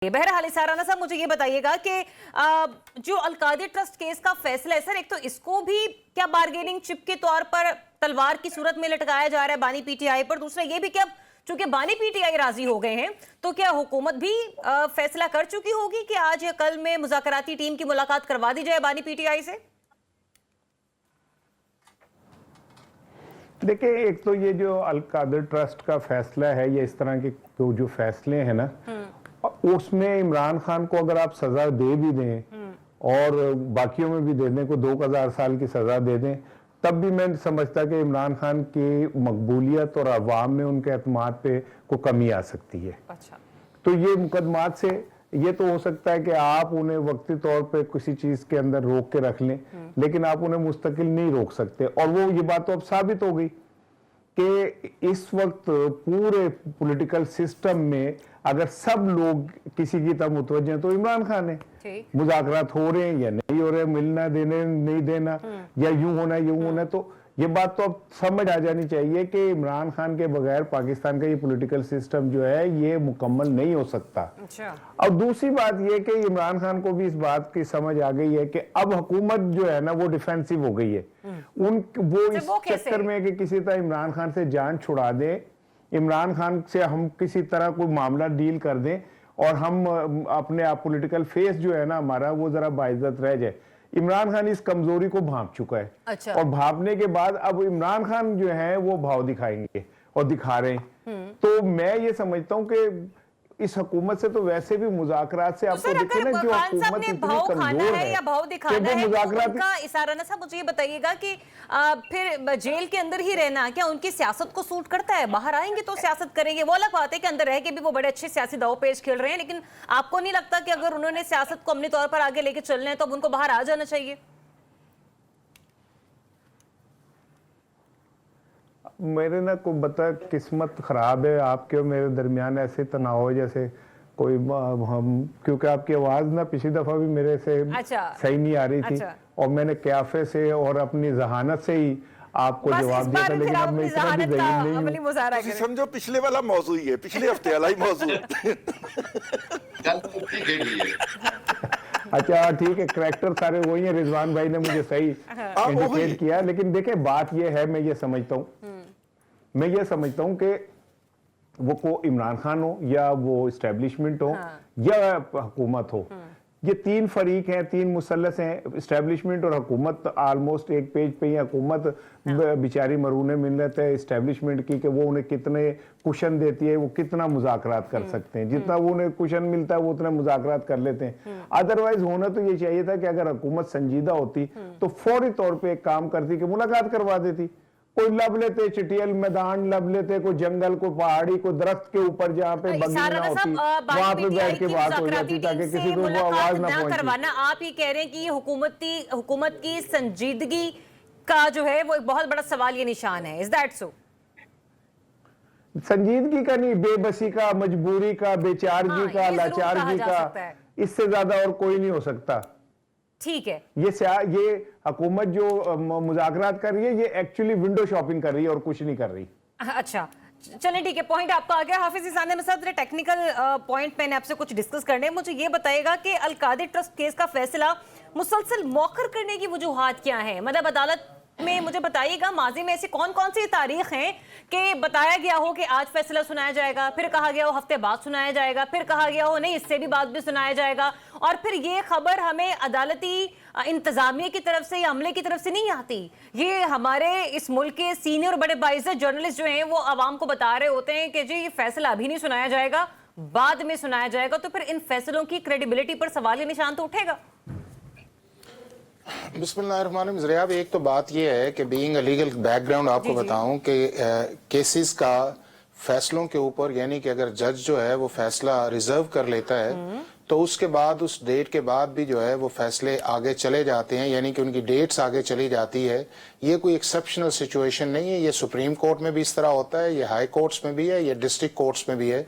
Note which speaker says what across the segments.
Speaker 1: بہرحال سارانہ صاحب مجھے یہ بتائیے گا کہ جو القادری ٹرسٹ کیس کا فیصلہ ہے سر، ایک تو اس کو بھی کیا بارگیننگ چپ کے طور پر تلوار کی صورت میں لٹکایا جا رہا ہے بانی پی ٹی آئی پر، دوسرا یہ بھی کہ اب چونکہ بانی پی ٹی آئی راضی ہو گئے ہیں تو کیا حکومت بھی فیصلہ کر چکی ہوگی کہ آج یا کل میں مذاکراتی ٹیم کی ملاقات کروا دی جائے بانی پی ٹی آئی سے؟
Speaker 2: دیکھیں، ایک تو یہ جو القادری ٹرسٹ کا فیصلہ ہے، یہ اس طرح کے جو فیصلے ہیں نا، اس میں عمران خان کو اگر آپ سزا دے بھی دیں اور باقیوں میں بھی دے دیں، کو 2000 سال کی سزا دے دیں، تب بھی میں سمجھتا کہ عمران خان کی مقبولیت اور عوام میں ان کے اعتماد پہ کوئی کمی آ سکتی ہے۔ تو یہ مقدمات سے یہ تو ہو سکتا ہے کہ آپ انہیں وقتی طور پہ کسی چیز کے اندر روک کے رکھ لیں، لیکن آپ انہیں مستقل نہیں روک سکتے، اور وہ یہ بات تو اب ثابت ہو گئی کہ اس وقت پورے پولیٹیکل سسٹم میں اگر سب لوگ کسی کی طرف متوجہ ہیں تو عمران خان ہے۔ مذاکرات ہو رہے ہیں یا نہیں ہو رہے، ملنا دینے نہیں دینا، یا یوں ہونا یوں ہونا، تو یہ بات تو اب سمجھ آ جانی چاہیے کہ عمران خان کے بغیر پاکستان کا یہ پولیٹیکل سسٹم جو ہے یہ مکمل نہیں ہو سکتا۔ اور دوسری بات یہ کہ عمران خان کو بھی اس بات کی سمجھ آ گئی ہے کہ اب حکومت جو ہے نا وہ ڈیفینسو ہو گئی ہے، وہ اس چکر میں کہ کسی طرح عمران خان سے جان چھڑا دیں، عمران خان سے ہم کسی طرح کوئی معاملہ ڈیل کر دیں اور ہم اپنے آپ پولیٹیکل فیس جو ہے نا ہمارا وہ ذرا باعزت رہ جائے۔ عمران خان اس کمزوری کو بھانپ چکا ہے، اور بھانپنے کے بعد اب عمران خان جو ہے وہ بھاؤ دکھائیں گے اور دکھا رہے ہیں۔ تو میں یہ سمجھتا ہوں کہ اس حکومت سے تو ویسے بھی مذاکرات سے آپ کو دیکھیں نا، جو حکومت اتنی کمزور ہے کہ وہ مذاکرات
Speaker 1: سارانہ صاحب مجھے یہ بتائیے گا کہ پھر جیل کے اندر ہی رہنا کیا ان کی سیاست کو سوٹ کرتا ہے؟ باہر آئیں گے تو سیاست کریں گے، وہ الگ بات ہے کہ اندر رہ کے بھی وہ بڑے اچھے سیاسی داؤ پیچ کھیل رہے ہیں، لیکن آپ کو نہیں لگتا کہ اگر انہوں نے سیاست کو اپنے طور پر آگے لے کے چلنا ہے تو اب ان کو باہر آ جانا چاہیے؟
Speaker 2: میرے نا کو بتا قسمت خراب ہے آپ کے اور میرے درمیان، ایسے تناؤ جیسے کوئی کیونکہ آپ کی آواز نا پچھلی دفعہ بھی میرے سے صحیح نہیں آ رہی تھی، اور میں نے قیافے سے اور اپنی ذہانت سے ہی آپ کو جواب دیا تھا، لیکن اب میں اتنا بھی ذہین نہیں ہوں۔
Speaker 3: تسی سمجھو پچھلے والا موضوع ہی ہے، پچھلے ہفتے والا ہی موضوع ہے۔
Speaker 2: اچھا ٹھیک ہے، کریکٹر سارے وہی ہیں، رضوان بھائی نے مجھے صحیح انڈیکیٹ کیا، لیکن دیکھیں بات یہ ہے، میں یہ سمجھتا ہوں کہ وہ کو عمران خان ہو یا وہ اسٹیبلشمنٹ ہو یا حکومت ہو، یہ تین فریق ہیں، تین مثلث ہیں، اسٹیبلشمنٹ اور حکومت آلموسٹ ایک پیج پہ ہی۔ حکومت بیچاری مرہون منت ہے اسٹیبلشمنٹ کی کہ وہ انہیں کتنے کوشن دیتی ہے، وہ کتنا مذاکرات کر سکتے ہیں، جتنا وہ انہیں کوشن ملتا ہے وہ اتنا مذاکرات کر لیتے ہیں۔ ادروائز ہونا تو یہ چاہیے تھا کہ اگر حکومت سنجیدہ ہوتی تو فوری طور پہ ایک کام کرتی کہ ملاقات کروا دیتی، کوئی لب لیتے چٹیل میدان، لب لیتے کوئی جنگل، کوئی پہاڑی، کوئی درخت کے اوپر جہاں پہ بگی نہ ہوتی، وہاں پہ بیٹھ کے بات ہو جاتی تاکہ کسی کو وہ آواز نہ پہنچی۔
Speaker 1: آپ یہ کہہ رہے ہیں کہ یہ حکومت کی سنجیدگی کا جو ہے وہ ایک بہت بڑا سوال یہ نشان ہے، is that so؟
Speaker 2: سنجیدگی کا نہیں، بے بسی کا، مجبوری کا، بے چارگی کا، لاچارگی کا، اس سے زیادہ اور کوئی نہیں ہو سکتا۔
Speaker 1: ٹھیک ہے،
Speaker 2: یہ حکومت جو مذاکرات کر رہی ہے یہ ایکچولی ونڈو شاپنگ کر رہی ہے اور کچھ نہیں کر رہی۔
Speaker 1: اچھا چلیں ٹھیک ہے، پوائنٹ آپ کا آ گیا۔ حافظ عیسان احمد، ٹیکنیکل پوائنٹ میں نے آپ سے کچھ ڈسکس کرنے ہیں، مجھے یہ بتائے گا کہ القادری ٹرسٹ کیس کا فیصلہ مسلسل موخر کرنے کی وجوہات کیا ہیں؟ مطلب عدالت میں مجھے بتائیے گا ماضی میں ایسی کون کون سی تاریخ ہیں کہ بتایا گیا ہو کہ آج فیصلہ سنایا جائے گا، پھر کہا گیا ہو ہفتے بعد سنایا جائے گا، پھر کہا گیا ہو نہیں اس سے بھی بعد بھی سنایا جائے گا، اور پھر یہ خبر ہمیں عدالتی انتظامیہ کی طرف سے یا عملے کی طرف سے نہیں آتی؟ یہ ہمارے اس ملک کے سینئر بڑے باعزت جرنلسٹ جو ہیں وہ عوام کو بتا رہے ہوتے ہیں کہ جی یہ فیصلہ ابھی نہیں سنایا جائے گا، بعد میں سنایا جائے گا، تو پھر ان فیصلوں کی کریڈیبلٹی پر سوال نشان تو اٹھے گا۔
Speaker 4: بسم اللہ الرحمن الرحیم۔ ضریاب ایک تو بات یہ ہے کہ being a legal back ground آپ کو بتاؤں کہ کیسز کا فیصلوں کے اوپر، یعنی کہ اگر جج جو ہے وہ فیصلہ ریزرو کر لیتا ہے تو اس کے بعد اس ڈیٹ کے بعد بھی جو ہے وہ فیصلے آگے چلے جاتے ہیں، یعنی کہ ان کی ڈیٹس آگے چلی جاتی ہے۔ یہ کوئی ایکسیپشنل سچویشن نہیں ہے، یہ سپریم کورٹ میں بھی اس طرح ہوتا ہے، یہ ہائی کورٹس میں بھی ہے، یہ ڈسٹرکٹ کورٹس میں بھی ہے،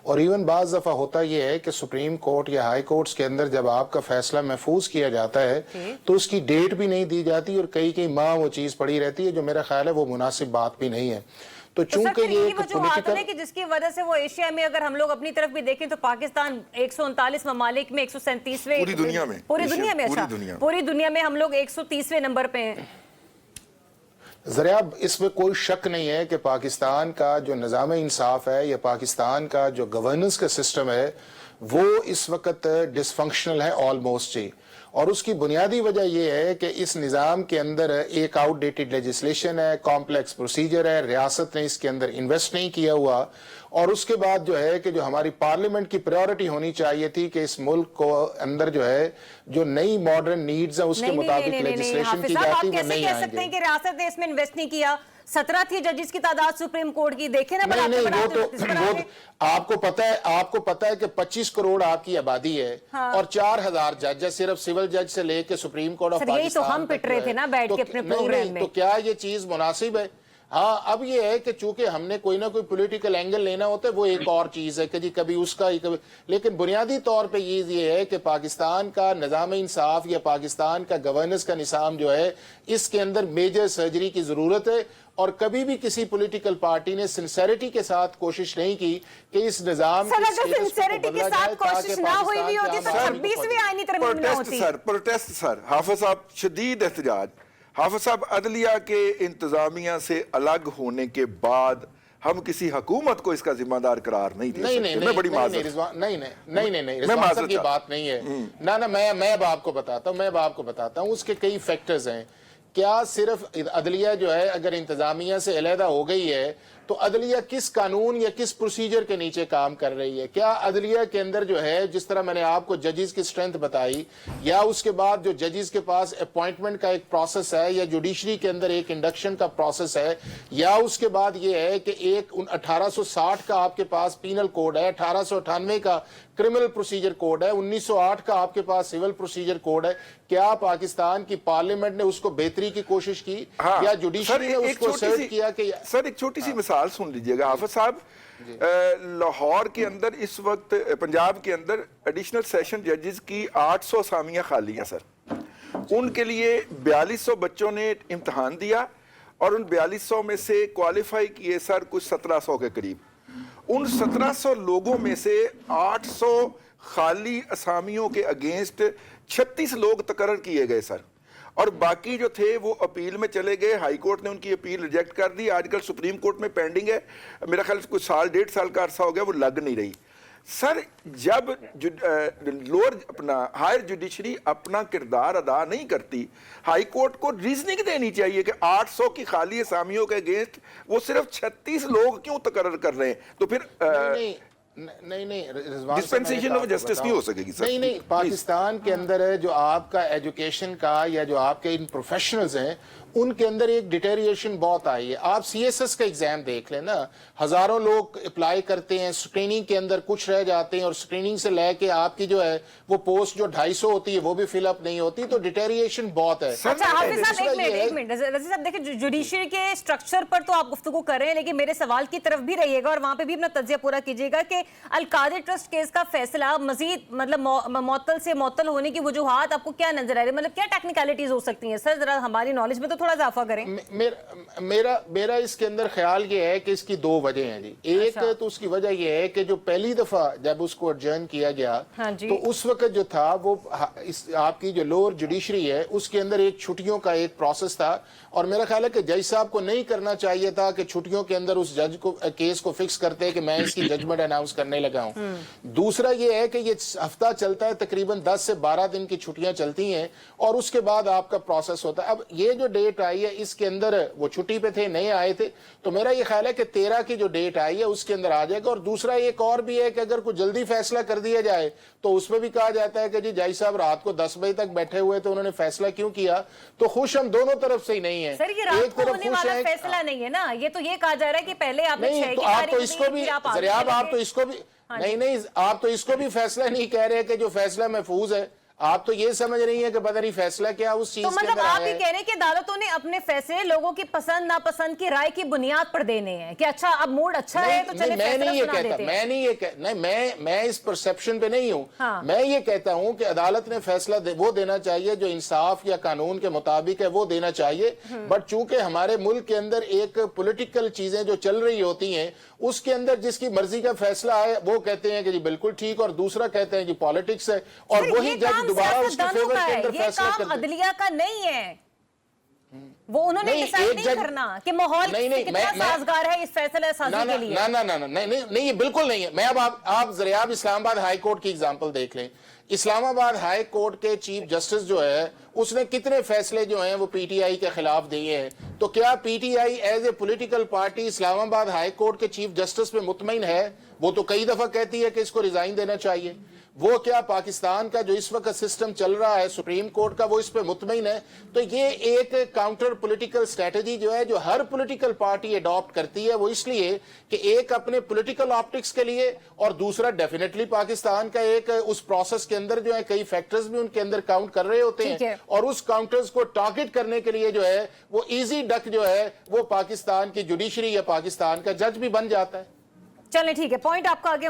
Speaker 4: اور ایون بعض دفعہ ہوتا یہ ہے کہ سپریم کورٹ یا ہائی کورٹس کے اندر جب آپ کا فیصلہ محفوظ کیا جاتا ہے تو اس کی ڈیٹ بھی نہیں دی جاتی، اور کئی ماہ وہ چیز پڑی رہتی ہے، جو میرا خیال ہے وہ مناسب بات بھی نہیں ہے۔ تو چونکہ یہ ایک
Speaker 1: پولیٹیکل کہ جس کی وجہ سے وہ ایشیا میں اگر ہم لوگ اپنی طرف بھی دیکھیں تو پاکستان 139 ممالک میں 137ویں
Speaker 3: پوری دنیا میں
Speaker 1: پوری دنیا میں ہم لوگ 130ویں نمبر پہ ہیں.
Speaker 4: ذریعہ اس میں کوئی شک نہیں ہے کہ پاکستان کا جو نظام انصاف ہے یا پاکستان کا جو گورننس کا سسٹم ہے وہ اس وقت ڈس فنکشنل ہے آلموسٹ ہی. اور اس کی بنیادی وجہ یہ ہے کہ اس نظام کے اندر ایک آؤٹ ڈیٹڈ لیجسلیشن ہے, کمپلیکس پروسیجر ہے, ریاست نے اس کے اندر انویسٹ نہیں کیا ہوا, اور اس کے بعد جو ہے کہ جو ہماری پارلیمنٹ کی پریورٹی ہونی چاہیے تھی کہ اس ملک کو اندر جو ہے جو نئی ماڈرن نیڈز ہیں اس کے مطابق لیجسلیشن کی جاتی وہ نہیں آئیں گے.
Speaker 1: کہ ریاست نے اس میں انویسٹ نہیں کیا, 17 تھی ججز کی تعداد سپریم کورٹ کی, دیکھیں نا.
Speaker 4: نہیں, آپ کو پتا ہے کہ 25 کروڑ آپ کی آبادی ہے اور 4000 جج ہے صرف سول جج سے لے کے سپریم کورٹ آف پاکستان.
Speaker 1: یہی تو ہم پٹ رہے تھے نا بیٹھ کے اپنے پروگرام میں.
Speaker 4: تو کیا یہ چیز مناسب ہے؟ ہاں, اب یہ ہے کہ چونکہ ہم نے کوئی نہ کوئی پولیٹیکل اینگل لینا ہوتا ہے وہ ایک اور چیز ہے کہ جی کبھی اس کا لیکن بنیادی طور پہ یہ ہے کہ پاکستان کا نظام انصاف یا پاکستان کا گورننس کا نظام جو ہے اس کے اندر میجر سرجری کی ضرورت ہے. اور کبھی بھی کسی پولیٹیکل پارٹی نے سنسیریٹی کے ساتھ کوشش نہیں کی کہ اس نظام
Speaker 1: کے سنسیریٹی کے ساتھ کوشش نہ ہوئی بھی ہوتی تو 26ویں آئینی ترمیم نہ ہوتی.
Speaker 3: پروٹیسٹ سر, حافظ صاحب شدید احتجاج. حافظ صاحب عدلیہ کے انتظامیہ سے الگ ہونے کے بعد ہم کسی حکومت کو اس کا ذمہ دار قرار نہیں دے سکتے. میں بڑی معذرت.
Speaker 4: نہیں رضوان کی بات نہیں ہے. نہ میں اب آپ کو بتاتا ہوں اس کے کئی فیکٹرز ہیں. کیا صرف عدلیہ جو ہے اگر انتظامیہ سے علیحدہ ہو گئی ہے تو عدلیہ کس قانون یا کس پروسیجر کے نیچے کام کر رہی ہے؟ کیا عدلیہ کے اندر جو ہے جس طرح میں نے آپ کو ججز کی سٹرینتھ بتائی, یا اس کے بعد جو ججز کے پاس اپوائنٹمنٹ کا ایک پروسیس ہے, یا جوڈیشری کے اندر ایک انڈکشن کا پروسیس ہے, یا اس کے بعد یہ ہے کہ ایک 1860 کا آپ کے پاس پینل کوڈ ہے, 1898 کا کرمنل پروسیجر کوڈ ہے, 1908 کا آپ کے پاس سول پروسیجر کوڈ ہے. کیا پاکستان کی پارلیمنٹ نے اس کو بہتری کی کوشش کی یا جوڈیشری نے اس کو سرچ کیا کہ
Speaker 3: سر ایک چھوٹی سی مثال سن لیجئے گا حافظ صاحب. لاہور کے اندر اس وقت پنجاب کے اندر ایڈیشنل سیشن ججز کی 800 اسامیاں خالی ہیں سر. ان کے لیے 4200 بچوں نے امتحان دیا اور ان 4200 میں سے کوالیفائی کیے سر کچھ 1700 کے قریب. ان 1700 لوگوں میں سے 800 خالی اسامیوں کے اگینسٹ 36 لوگ تقرر کیے گئے سر, اور باقی جو تھے وہ اپیل میں چلے گئے. ہائی کورٹ نے ان کی اپیل ریجیکٹ کر دی. آج کل سپریم کورٹ میں پینڈنگ ہے, میرا خیال کچھ سال 1.5 سال کا عرصہ ہو گیا, وہ لگ نہیں رہی. سر جب ہائر جوڈیشری اپنا کردار ادا نہیں کرتی, ہائی کورٹ کو ریزننگ دینی چاہیے کہ 800 کی خالی اسامیوں کے اگینسٹ وہ صرف 36 لوگ کیوں تقرر کر رہے ہیں. تو پھر
Speaker 4: نہیں
Speaker 3: ڈسپینسیشن آف جسٹس نہیں ہو سکے گی سر.
Speaker 4: نہیں پاکستان کے اندر ہے جو آپ کا ایجوکیشن کا یا جو آپ کے ان پروفیشنلز ہیں ان کے اندر ایک ڈیٹیریشن بہت آئی ہے. آپ سی ایس ایس کا ایگزام دیکھ لیں نا, ہزاروں لوگ اپلائی کرتے ہیں, سکریننگ کے اندر کچھ رہ جاتے ہیں, اور سکریننگ سے لے کے آپ کی جو ہے وہ پوسٹ جو 250 ہوتی ہے وہ بھی فل اپ نہیں ہوتی. تو ڈیٹیریشن بہت ہے.
Speaker 1: اچھا حافظ صاحب ایک منٹ رضی صاحب دیکھیں, جوڈیشری کے سٹرکچر پر تو آپ گفتگو کر رہے ہیں, لیکن میرے سوال کی طرف بھی رہیے گا اور وہاں پہ بھی اپنا تجزیہ پورا کیجیے گا کہ القادر ٹرسٹ کیس کا فیصلہ مزید مطلب معطل سے معطل ہونے کی وجوہات آپ کو کیا نظر آ رہی ہے؟ مطلب کیا ٹیکنیکلٹیز ہو سکتی ہیں سر؟ ذرا ہماری نالج میں تو تھوڑا اضافہ کریں.
Speaker 4: میرا اس کے اندر خیال یہ ہے کہ اس کی 2 وجہ ہیں جی. ایک تو اس کی وجہ یہ ہے کہ جو پہلی دفعہ جب اس کو ایڈجرن کیا گیا تو اس وقت جو تھا وہ آپ کی جو لوور جوڈیشری ہے اس کے اندر ایک چھٹیوں کا ایک پروسیس تھا, اور میرا خیال ہے کہ جج صاحب کو نہیں کرنا چاہیے تھا کہ چھٹیوں کے اندر اس جج کو کیس کو فکس کرتے کہ میں اس کی ججمنٹ اناؤنس کرنے لگا ہوں. دوسرا یہ ہے کہ یہ ہفتہ چلتا ہے, تقریباً 10 سے 12 دن کی چھٹیاں چلتی ہیں, اور اس کے بعد آپ کا پروسیس ہوتا ہے. اب یہ جو ڈیٹ آئی ہے اس کے اندر وہ چھٹی پہ تھے, نہیں آئے تھے, تو میرا یہ خیال ہے کہ 13 کی جو ڈیٹ آئی ہے اس کے اندر آ جائے گا. اور دوسرا ایک اور بھی ہے کہ اگر کوئی جلدی فیصلہ کر دیا جائے تو اس میں بھی کہا جاتا ہے کہ جی جج صاحب رات کو 10 بجے تک بیٹھے ہوئے تو انہوں نے فیصلہ کیوں کیا. تو خوش ہم دونوں طرف سے ہی نہیں ہیں.
Speaker 1: سر یہ رات کو ہونے والا فیصلہ نہیں ہے نا, یہ تو یہ کہا جا رہا ہے کہ پہلے آپ نے 6 کی تاریخ میں
Speaker 4: آپ تو اس کو بھی نہیں آپ تو اس کو بھی فیصلہ نہیں کہہ رہے کہ جو فیصلہ محفوظ ہے. آپ تو یہ سمجھ رہی ہیں کہ پتہ نہیں فیصلہ کیا اس چیز
Speaker 1: تو
Speaker 4: کے
Speaker 1: مطلب
Speaker 4: اندر
Speaker 1: آپ
Speaker 4: آیا
Speaker 1: یہ
Speaker 4: ہے۔
Speaker 1: کہہ رہے ہیں کہ عدالتوں نے اپنے فیصلے لوگوں کی پسند ناپسند کی رائے کی بنیاد پر دینے ہیں کہ اچھا اب موڈ اچھا ہے تو چلے
Speaker 4: میں
Speaker 1: فیصلہ
Speaker 4: نہیں یہ
Speaker 1: سنا
Speaker 4: کہتا،
Speaker 1: دیتے ہیں۔
Speaker 4: میں نہیں یہ کہتا، نہیں میں اس پرسپشن پہ نہیں ہوں،
Speaker 1: ہاں۔
Speaker 4: میں یہ کہتا ہوں کہ عدالت نے فیصلہ وہ دینا چاہیے جو انصاف یا قانون کے مطابق ہے، وہ دینا چاہیے، بٹ چونکہ ہمارے ملک کے اندر ایک پولیٹیکل چیزیں جو چل رہی ہوتی ہیں اس کے اندر جس کی مرضی کا فیصلہ آئے وہ کہتے ہیں کہ جی بالکل ٹھیک، اور دوسرا کہتے ہیں جی پالیٹکس ہے، اور
Speaker 1: پھر
Speaker 4: وہی
Speaker 1: یہ
Speaker 4: جج
Speaker 1: کام
Speaker 4: دوبارہ اس کے
Speaker 1: سیاستدانوں
Speaker 4: فیور
Speaker 1: کا
Speaker 4: کے
Speaker 1: ہے،
Speaker 4: اندر
Speaker 1: یہ
Speaker 4: فیصلہ
Speaker 1: کام
Speaker 4: کرتے ہیں۔
Speaker 1: عدلیہ کا نہیں ہے، وہ انہوں نے ڈیسائیڈ نہیں کرنا کہ ماحول کتنا سازگار ہے اس فیصلہ سازی کے لیے۔
Speaker 4: نہیں یہ بالکل نہیں ہے۔ میں اب آپ ذریعہ اسلام آباد ہائی کورٹ کی اگزامپل دیکھ لیں، اسلام آباد ہائی کورٹ کے چیف جسٹس جو ہے اس نے کتنے فیصلے جو ہیں وہ پی ٹی آئی کے خلاف دیے ہیں، تو کیا P T I is a political party Islamabad high court کے چیف جسٹس پہ مطمئن ہے؟ وہ تو کئی دفعہ کہتی ہے کہ اس کو ریزائن دینا چاہیے۔ وہ کیا پاکستان کا جو اس وقت سسٹم چل رہا ہے سپریم کورٹ کا وہ اس پہ مطمئن ہے؟ تو یہ ایک کاؤنٹر پولیٹیکل اسٹریٹجی جو ہے جو ہر پولیٹیکل پارٹی اڈاپٹ کرتی ہے، وہ اس لیے کہ ایک اپنے پولیٹیکل آپٹکس کے لیے، اور دوسرا ڈیفینیٹلی پاکستان کا ایک اس پروسیس کے اندر جو ہے کئی فیکٹرز بھی ان کے اندر کاؤنٹ کر رہے ہوتے ہیں، اور اس کاؤنٹرز کو ٹارگٹ کرنے کے لیے جو ہے وہ ایزی ڈک جو ہے وہ پاکستان کی جوڈیشری یا پاکستان کا جج بھی بن جاتا ہے۔
Speaker 1: چلیں ٹھیک ہے، پوائنٹ آپ کا آگے